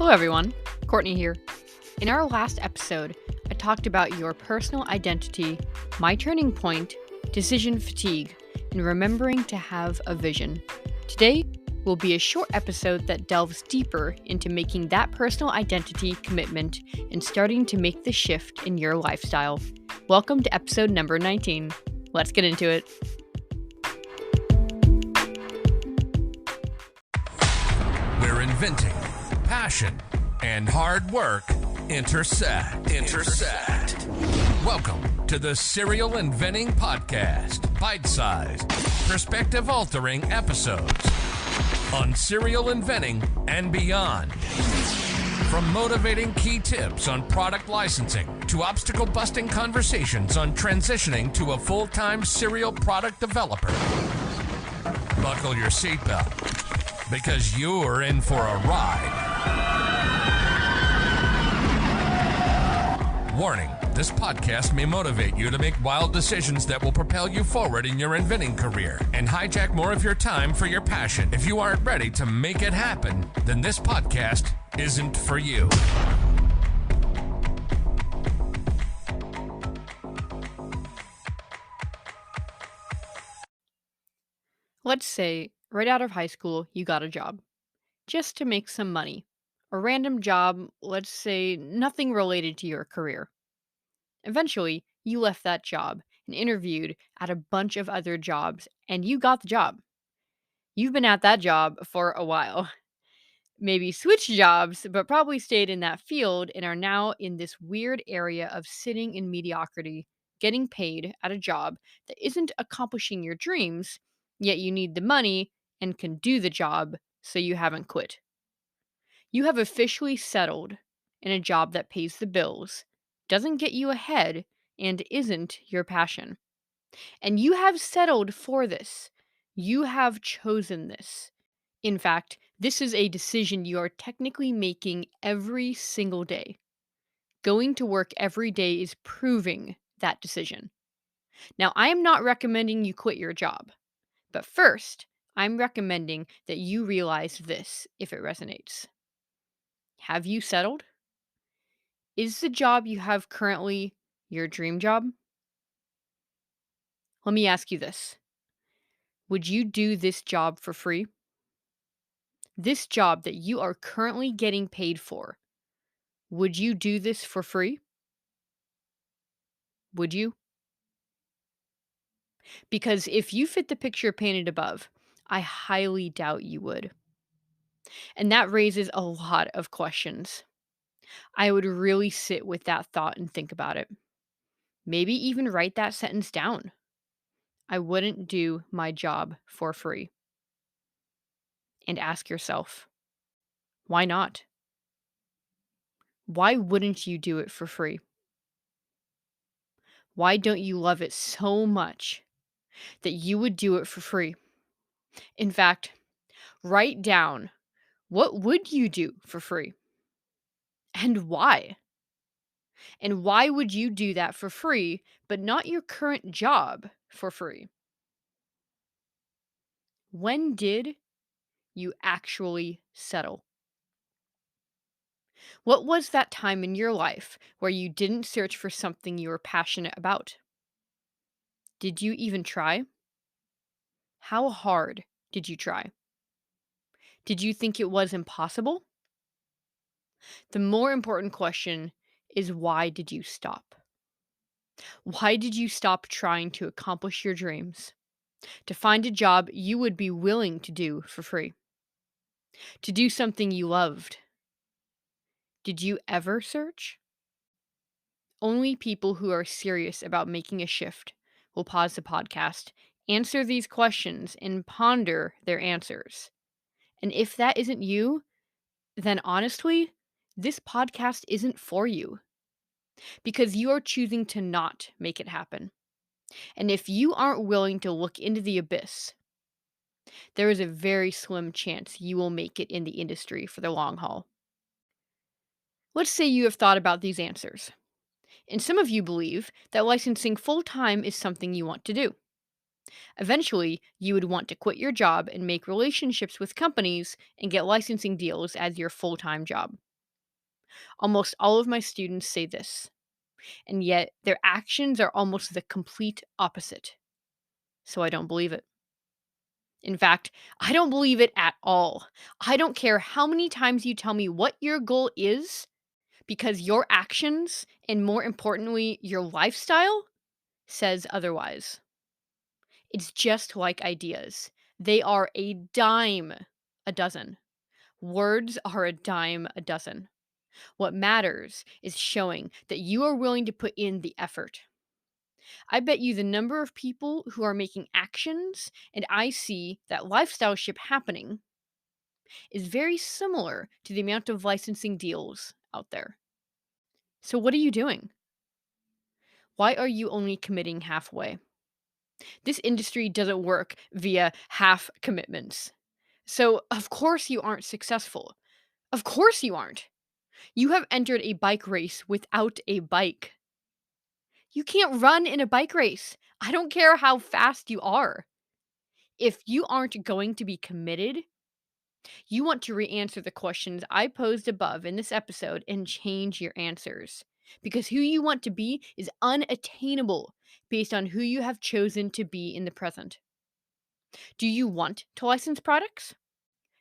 Hello everyone, Courtney here. In our last episode, I talked about your personal identity, my turning point, decision fatigue, and remembering to have a vision. Today will be a short episode that delves deeper into making that personal identity commitment and starting to make the shift in your lifestyle. Welcome to episode number 19. Let's get into it. We're inventing. Passion and hard work intersect. Welcome to the Serial Inventing Podcast. Bite-sized, perspective-altering episodes on serial inventing and beyond. From motivating key tips on product licensing to obstacle-busting conversations on transitioning to a full-time serial product developer. Buckle your seatbelt, because you're in for a ride. Warning, this podcast may motivate you to make wild decisions that will propel you forward in your inventing career and hijack more of your time for your passion. If you aren't ready to make it happen, then this podcast isn't for you. Let's say, right out of high school, you got a job. Just to make some money. A random job, let's say nothing related to your career. Eventually, you left that job and interviewed at a bunch of other jobs, and you got the job. You've been at that job for a while. Maybe switched jobs, but probably stayed in that field and are now in this weird area of sitting in mediocrity, getting paid at a job that isn't accomplishing your dreams, yet you need the money and can do the job, so you haven't quit. You have officially settled in a job that pays the bills, doesn't get you ahead, and isn't your passion. And you have settled for this. You have chosen this. In fact, this is a decision you are technically making every single day. Going to work every day is proving that decision. Now, I am not recommending you quit your job, but first, I'm recommending that you realize this if it resonates. Have you settled? Is the job you have currently your dream job? Let me ask you this. Would you do this job for free? This job that you are currently getting paid for, would you do this for free? Would you? Because if you fit the picture painted above, I highly doubt you would. And that raises a lot of questions. I would really sit with that thought and think about it. Maybe even write that sentence down. I wouldn't do my job for free. And ask yourself, why not? Why wouldn't you do it for free? Why don't you love it so much that you would do it for free? In fact, write down, what would you do for free? And why? And why would you do that for free, but not your current job for free? When did you actually settle? What was that time in your life where you didn't search for something you were passionate about? Did you even try? How hard did you try? Did you think it was impossible? The more important question is, why did you stop? Why did you stop trying to accomplish your dreams? To find a job you would be willing to do for free? To do something you loved? Did you ever search? Only people who are serious about making a shift will pause the podcast, answer these questions, and ponder their answers. And if that isn't you, then honestly, this podcast isn't for you. Because you are choosing to not make it happen. And if you aren't willing to look into the abyss, there is a very slim chance you will make it in the industry for the long haul. Let's say you have thought about these answers, and some of you believe that licensing full-time is something you want to do. Eventually, you would want to quit your job and make relationships with companies and get licensing deals as your full-time job. Almost all of my students say this, and yet their actions are almost the complete opposite. So I don't believe it. In fact, I don't believe it at all. I don't care how many times you tell me what your goal is, because your actions, and more importantly, your lifestyle, says otherwise. It's just like ideas. They are a dime a dozen. Words are a dime a dozen. What matters is showing that you are willing to put in the effort. I bet you the number of people who are making actions, and I see that lifestyle ship happening, is very similar to the amount of licensing deals out there. So, what are you doing? Why are you only committing halfway? This industry doesn't work via half commitments. So, of course, you aren't successful. Of course, you aren't. You have entered a bike race without a bike. You can't run in a bike race. I don't care how fast you are. If you aren't going to be committed, you want to re answer the questions I posed above in this episode and change your answers. Because who you want to be is unattainable based on who you have chosen to be in the present. Do you want to license products?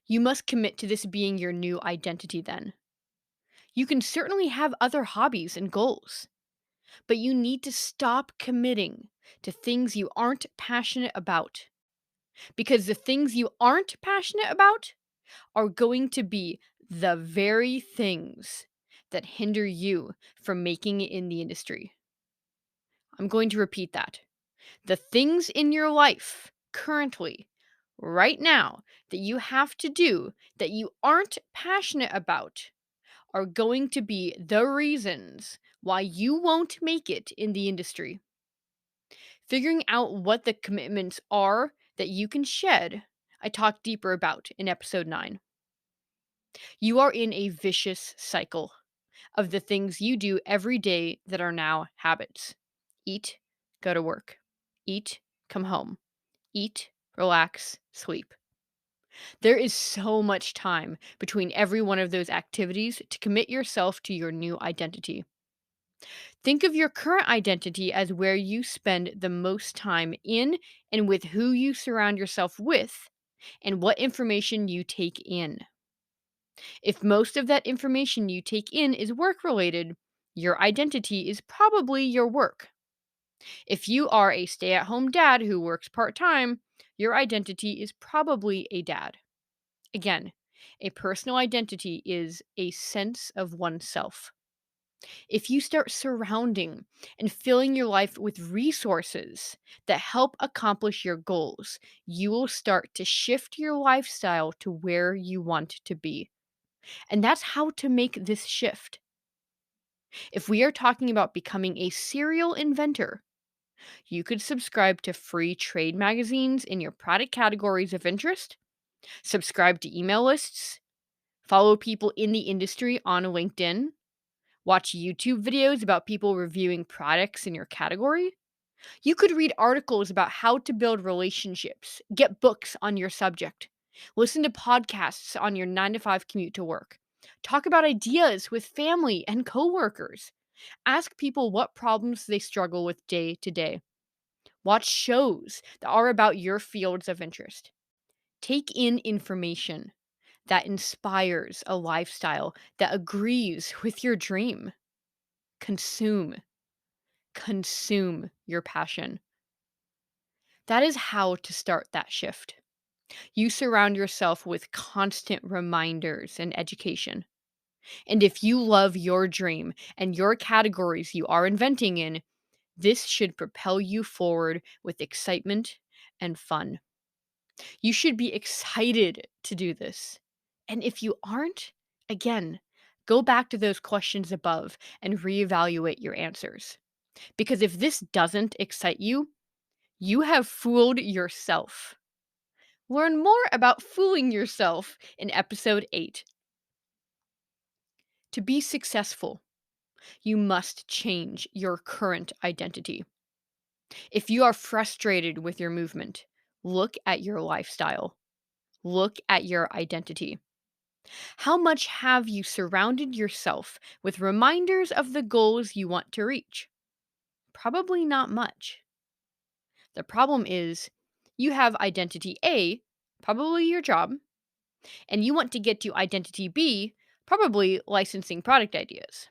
You must commit to this being your new identity then. You can certainly have other hobbies and goals, but you need to stop committing to things you aren't passionate about. Because the things you aren't passionate about are going to be the very things that hinder you from making it in the industry. I'm going to repeat that. The things in your life currently, right now, that you have to do that you aren't passionate about are going to be the reasons why you won't make it in the industry. Figuring out what the commitments are that you can shed, I talk deeper about in episode 9. You are in a vicious cycle of the things you do every day that are now habits. Eat, go to work. Eat, come home. Eat, relax, sleep. There is so much time between every one of those activities to commit yourself to your new identity. Think of your current identity as where you spend the most time in and with who you surround yourself with and what information you take in. If most of that information you take in is work related, your identity is probably your work. If you are a stay at home dad who works part time, your identity is probably a dad. Again, a personal identity is a sense of oneself. If you start surrounding and filling your life with resources that help accomplish your goals, you will start to shift your lifestyle to where you want to be. And that's how to make this shift. If we are talking about becoming a serial inventor, you could subscribe to free trade magazines in your product categories of interest, subscribe to email lists, follow people in the industry on LinkedIn, watch YouTube videos about people reviewing products in your category. You could read articles about how to build relationships, get books on your subject, listen to podcasts on your 9 to 5 commute to work, talk about ideas with family and coworkers, ask people what problems they struggle with day to day, watch shows that are about your fields of interest, take in information that inspires a lifestyle that agrees with your dream. Consume. Consume your passion. That is how to start that shift. You surround yourself with constant reminders and education. And if you love your dream and your categories you are inventing in, this should propel you forward with excitement and fun. You should be excited to do this. And if you aren't, again, go back to those questions above and reevaluate your answers. Because if this doesn't excite you, you have fooled yourself. Learn more about fooling yourself in episode 8. To be successful, you must change your current identity. If you are frustrated with your movement, look at your lifestyle. Look at your identity. How much have you surrounded yourself with reminders of the goals you want to reach? Probably not much. The problem is you have identity A, probably your job, and you want to get to identity B, probably licensing product ideas.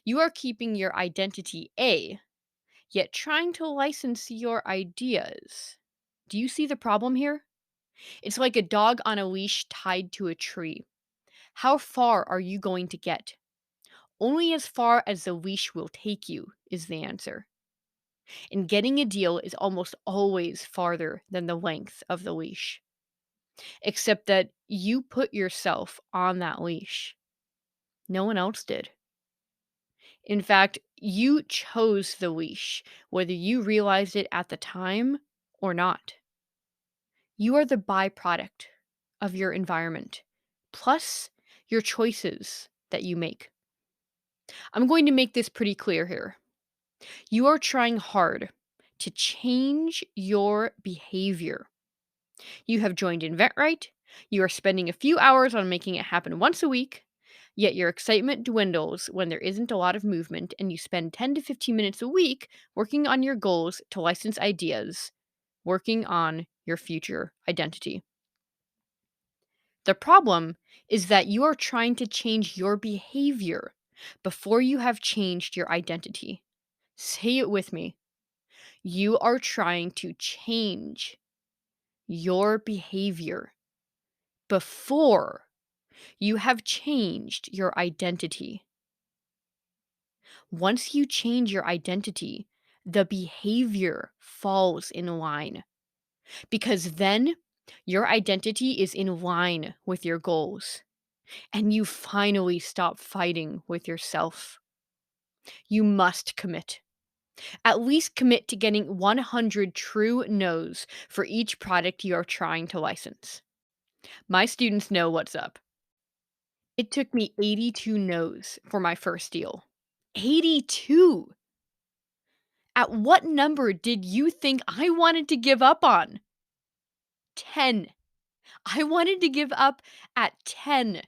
You are keeping your identity A, yet trying to license your ideas. Do you see the problem here? It's like a dog on a leash tied to a tree. How far are you going to get? Only as far as the leash will take you, is the answer. And getting a deal is almost always farther than the length of the leash, except that you put yourself on that leash. No one else did. In fact, you chose the leash, whether you realized it at the time or not. You are the byproduct of your environment, plus your choices that you make. I'm going to make this pretty clear here. You are trying hard to change your behavior. You have joined InventRight. You are spending a few hours on making it happen once a week, yet your excitement dwindles when there isn't a lot of movement and you spend 10 to 15 minutes a week working on your goals to license ideas, working on your future identity. The problem is that you are trying to change your behavior before you have changed your identity. Say it with me. You are trying to change your behavior before you have changed your identity. Once you change your identity, the behavior falls in line because then your identity is in line with your goals and you finally stop fighting with yourself. You must commit. At least commit to getting 100 true no's for each product you are trying to license. My students know what's up. It took me 82 no's for my first deal. 82! At what number did you think I wanted to give up on? 10. I wanted to give up at 10.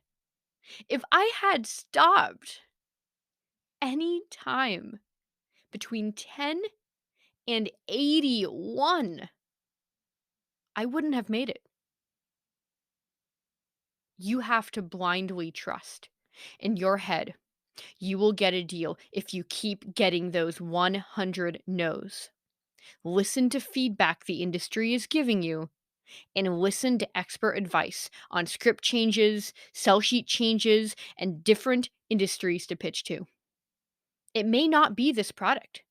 If I had stopped any time between 10 and 81, I wouldn't have made it. You have to blindly trust in your head. You will get a deal if you keep getting those 100 no's. Listen to feedback the industry is giving you and listen to expert advice on script changes, sell sheet changes, and different industries to pitch to. It may not be this product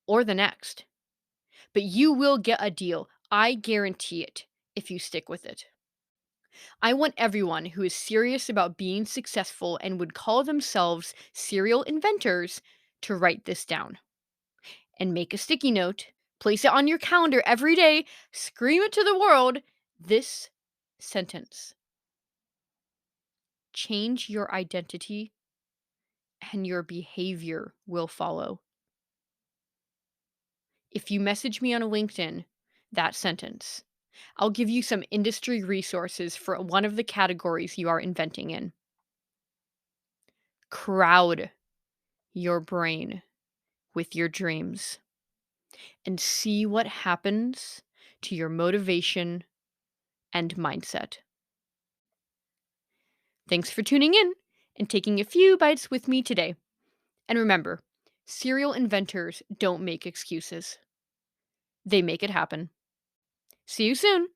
or the next, but you will get a deal. I guarantee it if you stick with it. I want everyone who is serious about being successful and would call themselves serial inventors to write this down and make a sticky note, place it on your calendar every day, scream it to the world. This sentence: change your identity and your behavior will follow. If you message me on LinkedIn, that sentence, I'll give you some industry resources for one of the categories you are inventing in. Crowd your brain with your dreams and see what happens to your motivation and mindset. Thanks for tuning in and taking a few bites with me today. And remember, serial inventors don't make excuses, they make it happen. See you soon.